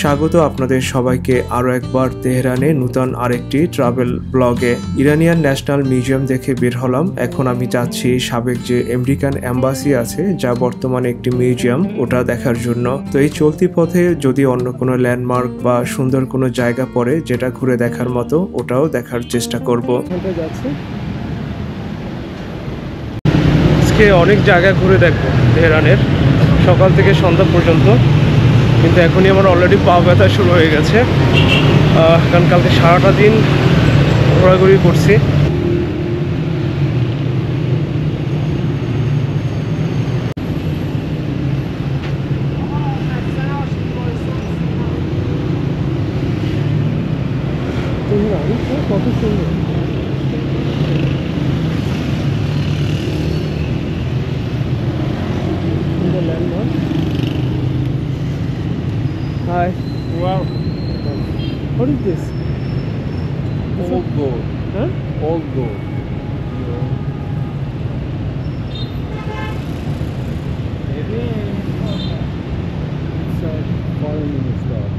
স্বাগত আপনাদের সবাইকে আরও একবার তেহরানে নতুন আরেকটি ট্রাভেল ব্লগে। ইরানিয়ান ন্যাশনাল মিউজিয়াম দেখে বের হলাম। এখন আমি যাচ্ছি সাবেক যে আমেরিকান এম্বাসি আছে, যা বর্তমানে একটি মিউজিয়াম, ওটা দেখার জন্য। তো এই চলতি পথে যদি অন্য কোনো ল্যান্ডমার্ক বা সুন্দর কোনো জায়গা পড়ে যেটা ঘুরে দেখার মতো, ওটাও দেখার চেষ্টা করব। আজকে অনেক জায়গা ঘুরে দেখবো তেহরানের, সকাল থেকে সন্ধ্যা পর্যন্ত। কিন্তু এখনই আমার অলরেডি পা ব্যথা শুরু হয়ে গেছে, কারণ কালকে সারাটা দিন ঘোরাঘুরি করছি। কত সুন্দর landmark. Hi. Wow. What is this? Old gold. Huh? Old gold. Maybe it's a foreign stuff.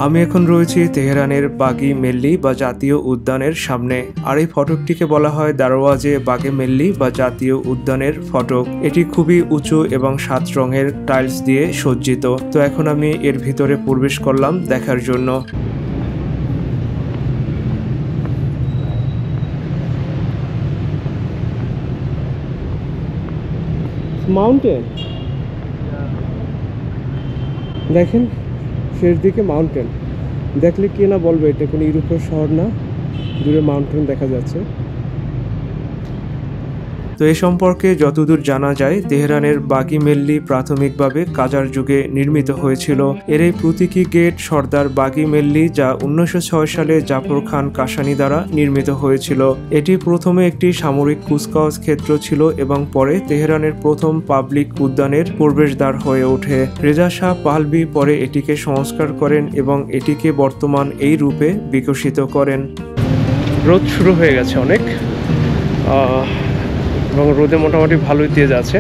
আমি এখন রয়েছি তেহরানের বাগি মেল্লি বা জাতীয় উদ্যানের সামনে। আর এই ফটকটিকে বলা হয় দারওয়াজে বাগে মেল্লি বা জাতীয় উদ্যানের ফটক। এটি খুবই উঁচু এবং 7 রঙের টাইলস দিয়ে সজ্জিত। তো এখন আমি এর ভিতরে প্রবেশ করলাম দেখার জন্য। মাউন্টেন দেখেন, শেষ দিকে মাউন্টেন দেখলে কে না বলবে এটা কোনো ইউরোপের শহর না, দূরে মাউন্টেন দেখা যাচ্ছে। তো এ সম্পর্কে যতদূর জানা যায়, তেহরানের বাগি মেল্লি প্রাথমিকভাবে কাজার যুগে নির্মিত হয়েছিল। এর এই প্রতীকী গেট সর্দার বাগি মেল্লি, যা 1906 সালে জাফর খান কাশানি দ্বারা নির্মিত হয়েছিল। এটি প্রথমে একটি সামরিক কুচকাওয়াজ ক্ষেত্র ছিল এবং পরে তেহরানের প্রথম পাবলিক উদ্যানের প্রবেশদ্বার হয়ে ওঠে। রেজা শাহ পাহলভি পরে এটিকে সংস্কার করেন এবং এটিকে বর্তমান এই রূপে বিকশিত করেন। রোদ শুরু হয়ে গেছে অনেক, এবং রোদে মোটামুটি ভালোই তেজ আছে।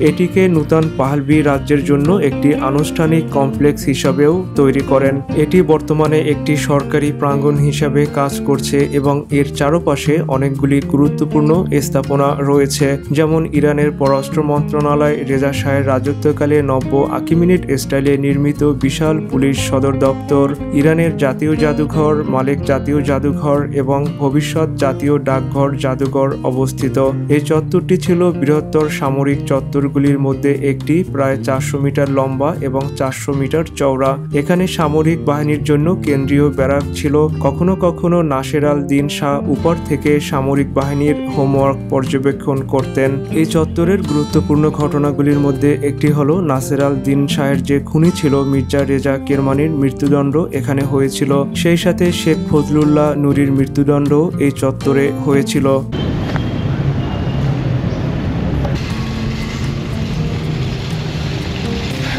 এটিকে নূতন পাহলভি রাজ্যের জন্য একটি আনুষ্ঠানিক কমপ্লেক্স হিসাবেও তৈরি করেন। এটি বর্তমানে একটি সরকারি প্রাঙ্গণ হিসাবে কাজ করছে এবং এর চারপাশে অনেকগুলি গুরুত্বপূর্ণ স্থাপনা রয়েছে, যেমন ইরানের পররাষ্ট্র মন্ত্রণালয়, রেজা শাহের রাজত্বকালে নব্য আকিমিনিট স্টাইলে নির্মিত বিশাল পুলিশ সদর দপ্তর, ইরানের জাতীয় জাদুঘর, মালেক জাতীয় জাদুঘর এবং ভবিষ্যৎ জাতীয় ডাকঘর জাদুঘর অবস্থিত। এই চত্বরটি ছিল বৃহত্তর সামরিক চত্বর গুলির মধ্যে একটি, প্রায় 400 মিটার লম্বা এবং 400 মিটার চওড়া। এখানে সামরিক বাহিনীর জন্য কেন্দ্রীয় ব্যারাক ছিল। কখনো কখনো নাসের আল দিন শাহ উপর থেকে সামরিক বাহিনীর হোমওয়ার্ক পর্যবেক্ষণ করতেন। এই চত্বরের গুরুত্বপূর্ণ ঘটনাগুলির মধ্যে একটি হলো নাসের আল দিন শাহের যে খুনি ছিল মির্জা রেজা কেরমানির মৃত্যুদণ্ড এখানে হয়েছিল। সেই সাথে শেখ ফজলুল্লাহ নুরির মৃত্যুদণ্ড এই চত্বরে হয়েছিল।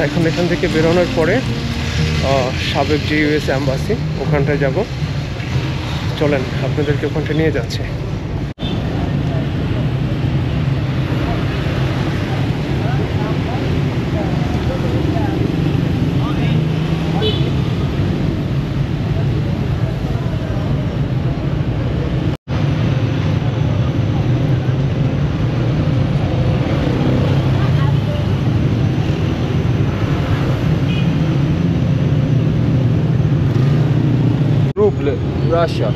এখন এখান থেকে বেরোনোর পরে সাবেক যে ইউএস এম্বাসি, ওখানটায় যাব। চলেন আপনাদেরকে ওখানটা নিয়ে যাচ্ছে। Russia.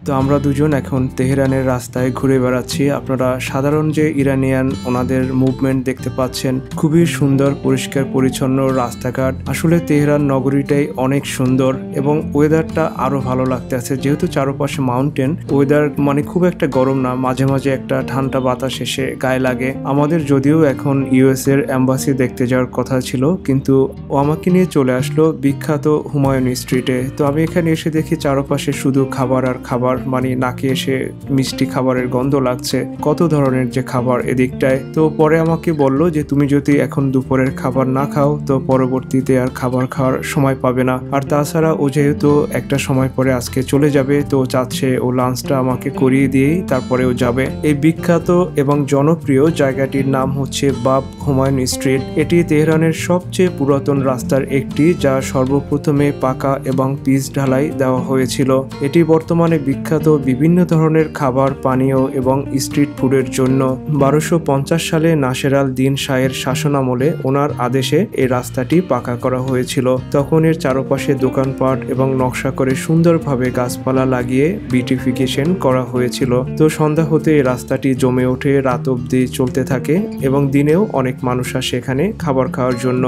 তো আমরা দুজন এখন তেহরানের রাস্তায় ঘুরে বেড়াচ্ছি। আপনারা সাধারণ যে ইরানিয়ান ওনাদের মুভমেন্ট দেখতে পাচ্ছেন, খুবই সুন্দর পরিষ্কার পরিচ্ছন্ন রাস্তাঘাট। আসলে তেহরান নগরীটাই অনেক সুন্দর এবং ওয়েদারটা আরো ভালো লাগতে আছে, যেহেতু চারপাশে মাউন্টেন। ওয়েদার মানে খুব একটা গরম না, মাঝে মাঝে একটা ঠান্ডা বাতাস এসে গায়ে লাগে। আমাদের যদিও এখন ইউএস এর এম্বাসি দেখতে যাওয়ার কথা ছিল, কিন্তু ও আমাকে নিয়ে চলে আসলো বিখ্যাত হুমায়ুন স্ট্রিটে। তো আমি এখানে এসে দেখি চারপাশে শুধু খাবার আর খাবার, মানে নাকে এসে মিষ্টি খাবারের গন্ধ লাগছে, কত ধরনের যে খাবার এদিকটায়। তো পরে আমাকে বলল যে তুমি যদি এখন দুপুরের খাবার না খাও তো পরবর্তীতে আর খাবার খাওয়ার সময় পাবে না। আর তাছাড়া ও যেহেতু একটা সময় পরে আজকে চলে যাবে, তো চাচ্ছে ও লাঞ্চটা আমাকে করিয়ে দিয়েই তারপরে ও যাবে। এই বিখ্যাত এবং জনপ্রিয় জায়গাটির নাম হচ্ছে বাব হুমায়ুন স্ট্রিট। এটি তেহরানের সবচেয়ে পুরাতন রাস্তার একটি, যা সর্বপ্রথমে পাকা এবং পিচ ঢালাই দেওয়া হয়েছিল। এটি বর্তমানে বিখ্যাত বিভিন্ন ধরনের খাবার, পানীয় এবং স্ট্রিট ফুডের জন্য। 1250 সালে নাসের আল দিন শাহের শাসনামলে ওনার আদেশে এই রাস্তাটি পাকা করা হয়েছিল। তখন এর চারপাশে দোকানপাট এবং নকশা করে সুন্দরভাবে গাছপালা লাগিয়ে বিউটিফিকেশন করা হয়েছিল। তো সন্ধ্যা হতে এই রাস্তাটি জমে ওঠে, রাত অবধি চলতে থাকে এবং দিনেও অনেক মানুষ আসে এখানে খাবার খাওয়ার জন্য।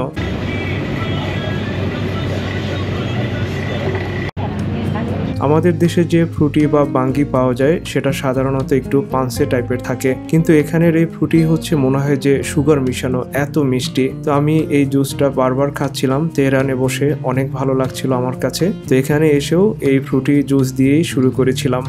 আমাদের দেশে যে ফ্রুটি বা বাঙ্গি পাওয়া যায় সেটা সাধারণত একটু পানসে টাইপের থাকে, কিন্তু এখানের এই ফ্রুটি হচ্ছে মনে হয় যে সুগার মিশানো, এত মিষ্টি। তো আমি এই জুসটা বারবার খাচ্ছিলাম তেহরানে বসে, অনেক ভালো লাগছিল আমার কাছে। তো এখানে এসেও এই ফ্রুটি জুস দিয়েই শুরু করেছিলাম।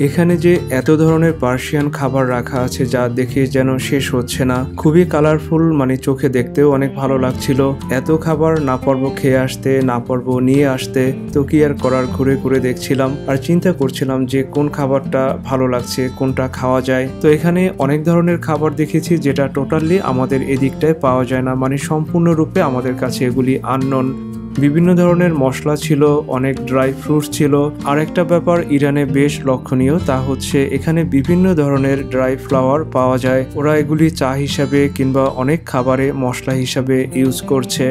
এখানে যে এত ধরনের পার্সিয়ান খাবার রাখা আছে যা দেখে যেন শেষ হচ্ছে না, খুবই কালারফুল, মানে চোখে দেখতেও অনেক ভালো লাগছিল। এত খাবার না পারবো খেয়ে আসতে, না পারবো নিয়ে আসতে, তো কি আর করার, ঘুরে ঘুরে দেখছিলাম আর চিন্তা করছিলাম যে কোন খাবারটা ভালো লাগছে, কোনটা খাওয়া যায়। তো এখানে অনেক ধরনের খাবার দেখেছি যেটা টোটালি আমাদের এদিকটায় পাওয়া যায় না, মানে সম্পূর্ণরূপে আমাদের কাছে এগুলি আননোন। বিভিন্ন ধরনের মশলা ছিল, অনেক ড্রাই ফ্রুটস ছিল। আর একটা ব্যাপার ইরানে বেশ লক্ষণীয়, তা হচ্ছে এখানে বিভিন্ন ধরনের ড্রাই ফ্লাওয়ার পাওয়া যায়। ওরা এগুলি চা হিসাবে কিংবা অনেক খাবারে মশলা হিসাবে ইউজ করছে।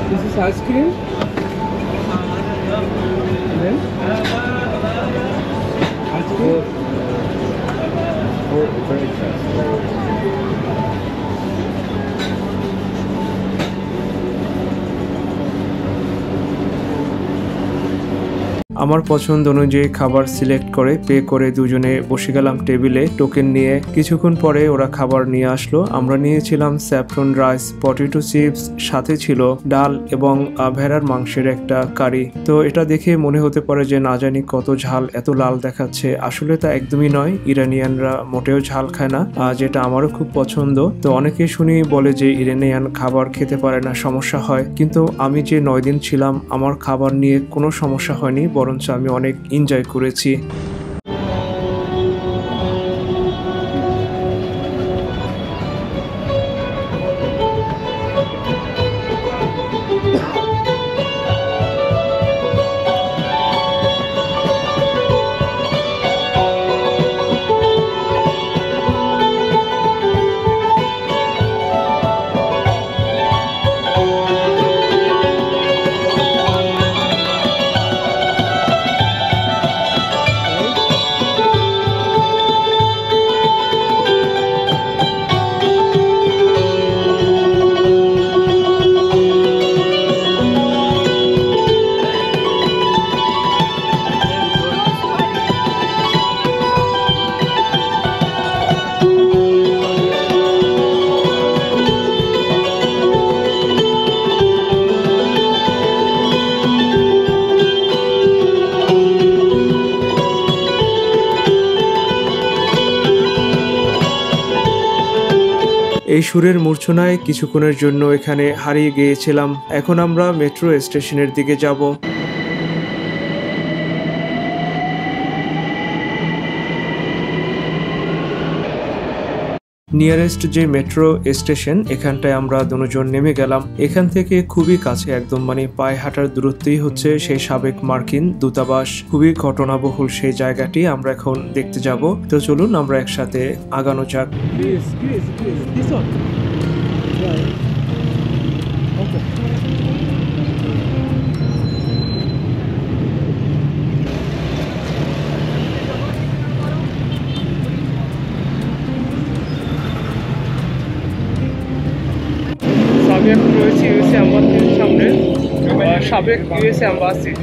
This is ice cream. And then ice cream. For breakfast. আমার পছন্দ অনুযায়ী খাবার সিলেক্ট করে পে করে দুজনে বসে গেলাম টেবিলে টোকেন নিয়ে। কিছুক্ষণ পরে ওরা খাবার নিয়ে আসলো। আমরা নিয়েছিলাম স্যাফরন রাইস, পটেটো চিপস, সাথে ছিল ডাল এবং ভেড়ার মাংসের একটা কারি। তো এটা দেখে মনে হতে পারে যে না জানি কত ঝাল, এত লাল দেখাচ্ছে। আসলে তা একদমই নয়, ইরানিয়ানরা মোটেও ঝাল খায় না, যেটা আমারও খুব পছন্দ। তো অনেকে শুনি বলে যে ইরানিয়ান খাবার খেতে পারে না, সমস্যা হয়, কিন্তু আমি যে 9 দিন ছিলাম আমার খাবার নিয়ে কোনো সমস্যা হয়নি, বরঞ্চ আমি অনেক এনজয় করেছি। এই সুরের মূর্ছনায় কিছুক্ষণের জন্য এখানে হারিয়ে গিয়েছিলাম। এখন আমরা মেট্রো স্টেশনের দিকে যাব। নিয়ারেস্ট যে মেট্রো স্টেশন, এখানটায় আমরা দুজন নেমে গেলাম। এখান থেকে খুবই কাছে, একদম মানে পায়ে হাঁটার দূরত্বেই হচ্ছে সেই সাবেক মার্কিন দূতাবাস। খুবই ঘটনাবহুল সেই জায়গাটি আমরা এখন দেখতে যাব। তো চলুন আমরা একসাথে আগানো যাক। Please. This one. Yeah. Okay. সাবেক রয়েছে ইউএসএ অ্যাম্বাসির সামনে, সাবেক ইউএসএ অ্যাম্বাসি।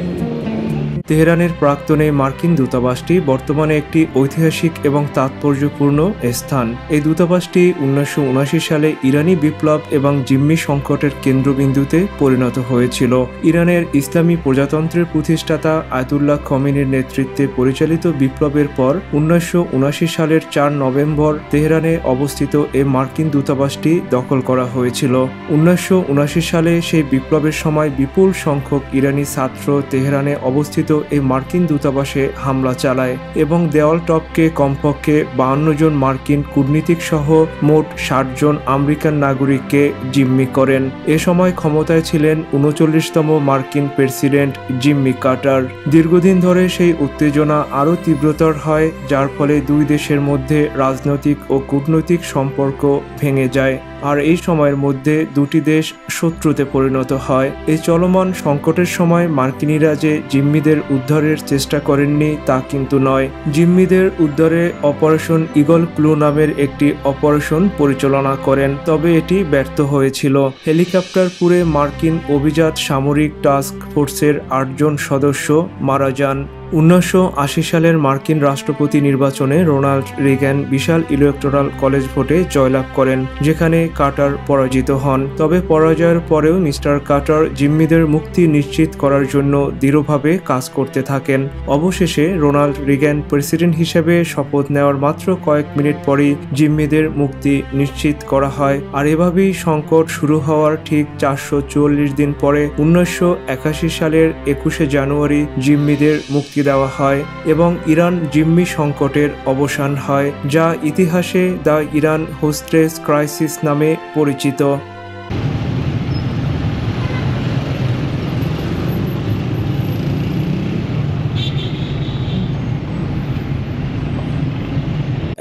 তেহরানের প্রাক্তনে মার্কিন দূতাবাসটি বর্তমানে একটি ঐতিহাসিক এবং তাৎপর্যপূর্ণ স্থান। এই দূতাবাসটি 1979 সালে ইরানি বিপ্লব এবং জিম্মি সংকটের কেন্দ্রবিন্দুতে পরিণত হয়েছিল। ইরানের ইসলামী প্রজাতন্ত্রের প্রতিষ্ঠাতা আয়াতুল্লাহ খমেনির নেতৃত্বে পরিচালিত বিপ্লবের পর 1979 সালের 4 নভেম্বর তেহরানে অবস্থিত এই মার্কিন দূতাবাসটি দখল করা হয়েছিল। 1979 সালে সেই বিপ্লবের সময় বিপুল সংখ্যক ইরানি ছাত্র তেহরানে অবস্থিত এই মার্কিন দূতাবাসে হামলা চালায় এবং দেওয়াল টপকে কমপক্ষে 52 জন মার্কিন কূটনীতিক সহ মোট 60 জন আমেরিকান নাগরিককে জিম্মি করেন। এ সময় ক্ষমতায় ছিলেন 39তম মার্কিন প্রেসিডেন্ট জিম্মি কার্টার। দীর্ঘদিন ধরে সেই উত্তেজনা আরও তীব্রতর হয়, যার ফলে দুই দেশের মধ্যে রাজনৈতিক ও কূটনৈতিক সম্পর্ক ভেঙে যায়। আর এই সময়ের মধ্যে দুটি দেশ শত্রুতে পরিণত হয়। এই চলমান সংকটের সময় মার্কিনিরা যে জিম্মিদের উদ্ধারের চেষ্টা করেননি তা কিন্তু নয়। জিম্মিদের উদ্ধারে অপারেশন ঈগল ক্লু নামের একটি অপারেশন পরিচালনা করেন, তবে এটি ব্যর্থ হয়েছিল। হেলিকপ্টার পুড়ে মার্কিন অভিজাত সামরিক টাস্ক ফোর্সের 8 জন সদস্য মারা যান। 1980 সালের মার্কিন রাষ্ট্রপতি নির্বাচনে রোনাল্ড রিগ্যান বিশাল ইলেকটোরাল কলেজ ভোটে জয়লাভ করেন, যেখানে কার্টার পরাজিত হন। তবে পরাজয়ের পরেও মিস্টার কার্টার জিম্মিদের মুক্তি নিশ্চিত করার জন্য দৃঢ়ভাবে কাজ করতে থাকেন। অবশেষে রোনাল্ড রিগ্যান প্রেসিডেন্ট হিসেবে শপথ নেওয়ার মাত্র কয়েক মিনিট পরই জিম্মিদের মুক্তি নিশ্চিত করা হয়। আর এভাবেই সংকট শুরু হওয়ার ঠিক 444 দিন পরে 1981 সালের 21শে জানুয়ারি জিম্মিদের মুক্তি দেওয়া হয় এবং ইরান জিম্মি সংকটের অবসান হয়, যা ইতিহাসে দ্য ইরান হোস্টেজ ক্রাইসিস নামে পরিচিত।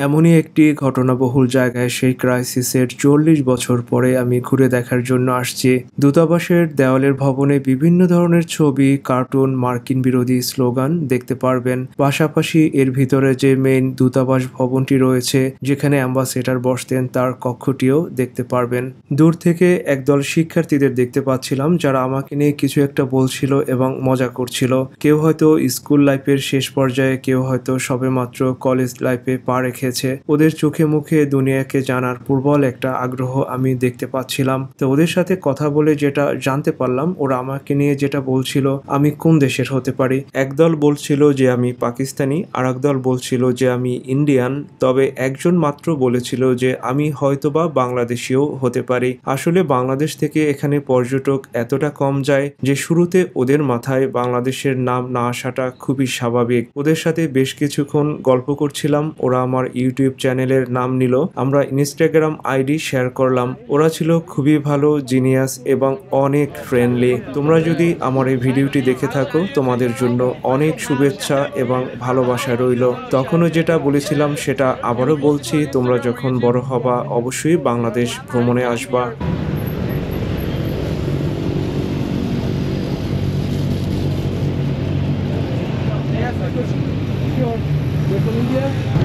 এমনই একটি ঘটনাবহুল জায়গায় সেই ক্রাইসিসের 40 বছর পরে আমি ঘুরে দেখার জন্য আসছি। দূতাবাসের দেওয়ালের ভবনে বিভিন্ন ধরনের ছবি, কার্টুন, মার্কিন বিরোধী স্লোগান দেখতে পারবেন। পাশাপাশি এর ভিতরে যে মেইন দূতাবাস ভবনটি রয়েছে, যেখানে অ্যাম্বাসেডর বসতেন, তার কক্ষটিও দেখতে পারবেন। দূর থেকে একদল শিক্ষার্থীদের দেখতে পাচ্ছিলাম, যারা আমাকে নিয়ে কিছু একটা বলছিল এবং মজা করছিল। কেউ হয়তো স্কুল লাইফের শেষ পর্যায়ে, কেউ হয়তো সবেমাত্র কলেজ লাইফে পা রেখে। ওদের চোখে মুখে দুনিয়াকে জানার প্রবল একটা আগ্রহ আমি দেখতে পাচ্ছিলাম। তো ওদের সাথে কথা বলে যেটা জানতে পারলাম, ওরা আমাকে নিয়ে যেটা বলছিল আমি কোন দেশের হতে পারি। একদল বলছিল যে আমি পাকিস্তানি, আর একদল বলছিল যে আমি ইন্ডিয়ান, তবে একজন মাত্র বলেছিল যে আমি হয়তোবা বাংলাদেশিও হতে পারি। আসলে বাংলাদেশ থেকে এখানে পর্যটক এতটা কম যায় যে শুরুতে ওদের মাথায় বাংলাদেশের নাম না আসাটা খুবই স্বাভাবিক। ওদের সাথে বেশ কিছুক্ষণ গল্প করছিলাম, ওরা আমার ইউটিউব চ্যানেলের নাম নিল, আমরা ইনস্টাগ্রাম আইডি শেয়ার করলাম। ওরা ছিল খুবই ভালো, জিনিয়াস এবং অনেক ফ্রেন্ডলি। তোমরা যদি আমার এই ভিডিওটি দেখে থাকো, তোমাদের জন্য অনেক শুভেচ্ছা এবং ভালোবাসা রইল। তখনও যেটা বলেছিলাম সেটা আবারও বলছি, তোমরা যখন বড় হবা অবশ্যই বাংলাদেশ ভ্রমণে আসবা।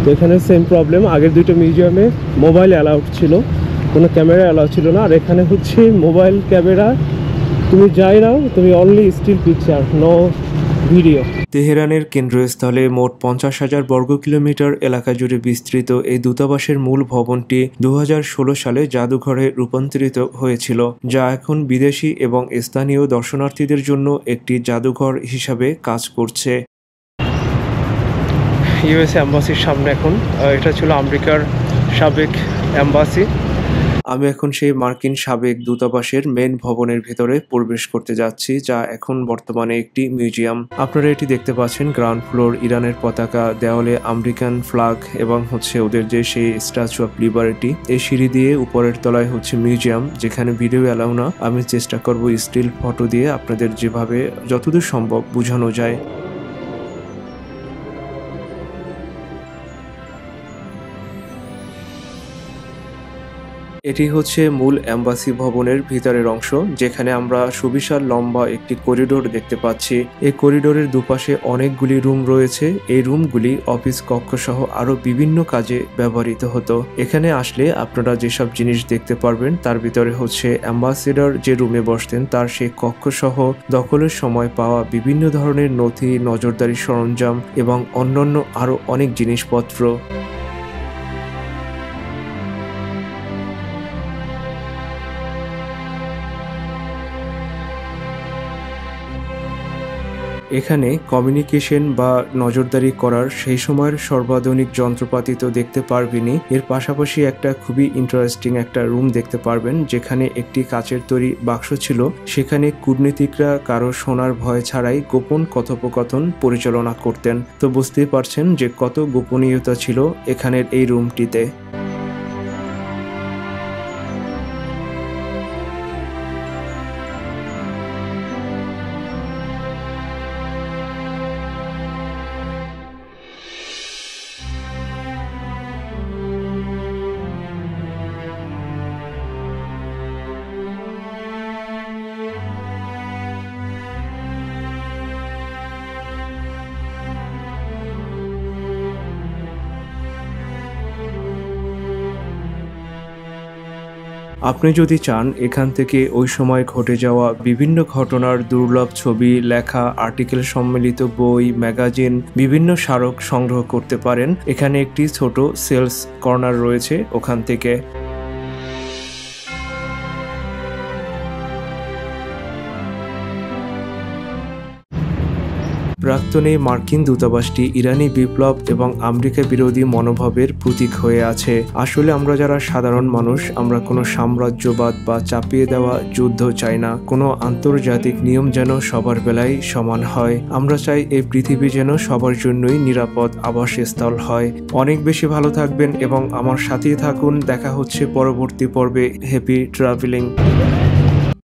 তো এখানে সেম প্রবলেম, আগের দুটো মিউজিয়ামে মোবাইল অ্যালাউড ছিল, কোনো ক্যামেরা অ্যালাউড ছিল না। আর এখানে হচ্ছে মোবাইল ক্যামেরা তুমি যাই নাও, তুমি only still picture, no video. তেহরানের কেন্দ্রস্থলে মোট 50,000 বর্গ কিলোমিটার এলাকা জুড়ে বিস্তৃত এই দূতাবাসের মূল ভবনটি 2016 সালে জাদুঘরে রূপান্তরিত হয়েছিল, যা এখন বিদেশি এবং স্থানীয় দর্শনার্থীদের জন্য একটি জাদুঘর হিসাবে কাজ করছে। ইউএসএ অ্যাম্বাসির সামনে এখন, এটা ছিল আমেরিকার সাবেক অ্যাম্বাসি। আমি এখন সেই মার্কিন সাবেক দূতাবাসের মেন ভবনের ভিতরে প্রবেশ করতে যাচ্ছি, যা এখন বর্তমানে একটি মিউজিয়াম। আপনারা এটি দেখতে পাচ্ছেন, গ্রাউন্ড ফ্লোর ইরানের পতাকা, দেওয়ালে আমেরিকান ফ্ল্যাগ এবং ওদের যে সেই স্ট্যাচু অফ লিবার্টি। এই সিঁড়ি দিয়ে উপরের তলায় মিউজিয়াম, যেখানে ভিডিও অ্যালাউ না। আমি চেষ্টা করব স্টিল ফটো দিয়ে আপনাদের যেভাবে যতদূর সম্ভব বোঝানো যায়। এটি মূল এম্বাসি ভবনের ভিতরের অংশ, যেখানে আমরা সুবিশাল লম্বা একটি করিডোর দেখতে পাচ্ছি। এই করিডোরের দুপাশে অনেকগুলি রুম রয়েছে। এই রুমগুলি অফিস কক্ষ সহ আরো বিভিন্ন কাজে ব্যবহৃত হতো। এখানে আসলে আপনারা যেসব জিনিস দেখতে পারবেন তার ভিতরে অ্যাম্বাসেডর যে রুমে বসতেন তার সেই কক্ষ সহ দখলের সময় পাওয়া বিভিন্ন ধরনের নথি, নজরদারি সরঞ্জাম এবং অন্যান্য আরো অনেক জিনিসপত্র। এখানে কমিউনিকেশন বা নজরদারি করার সেই সময়ের সর্বাধুনিক যন্ত্রপাতি তো দেখতে পারবেনই, এর পাশাপাশি একটা খুবই ইন্টারেস্টিং একটা রুম দেখতে পারবেন, যেখানে একটি কাচের তৈরি বাক্স ছিল। সেখানে কূটনীতিকরা কারো শোনার ভয় ছাড়াই গোপন কথোপকথন পরিচালনা করতেন। তো বুঝতেই পারছেন যে কত গোপনীয়তা ছিল এখানের এই রুমটিতে। আপনি যদি চান এখান থেকে ওই সময় ঘটে যাওয়া বিভিন্ন ঘটনার দুর্লভ ছবি, লেখা, আর্টিকেল সম্মিলিত বই, ম্যাগাজিন, বিভিন্ন স্মারক সংগ্রহ করতে পারেন। এখানে একটি ছোট সেলস কর্নার রয়েছে, ওখান থেকে। প্রাক্তনে মার্কিন দূতাবাসটি ইরানি বিপ্লব এবং আমেরিকা বিরোধী মনোভাবের প্রতীক হয়ে আছে। আসলে আমরা যারা সাধারণ মানুষ, আমরা কোনো সাম্রাজ্যবাদ বা চাপিয়ে দেওয়া যুদ্ধ চাই না। কোনো আন্তর্জাতিক নিয়ম যেন সবার বেলায় সমান হয়। আমরা চাই এই পৃথিবী যেন সবার জন্যই নিরাপদ আবাসস্থল হয়। অনেক বেশি ভালো থাকবেন এবং আমার সাথেই থাকুন। দেখা হচ্ছে পরবর্তী পর্বে। Happy travelling.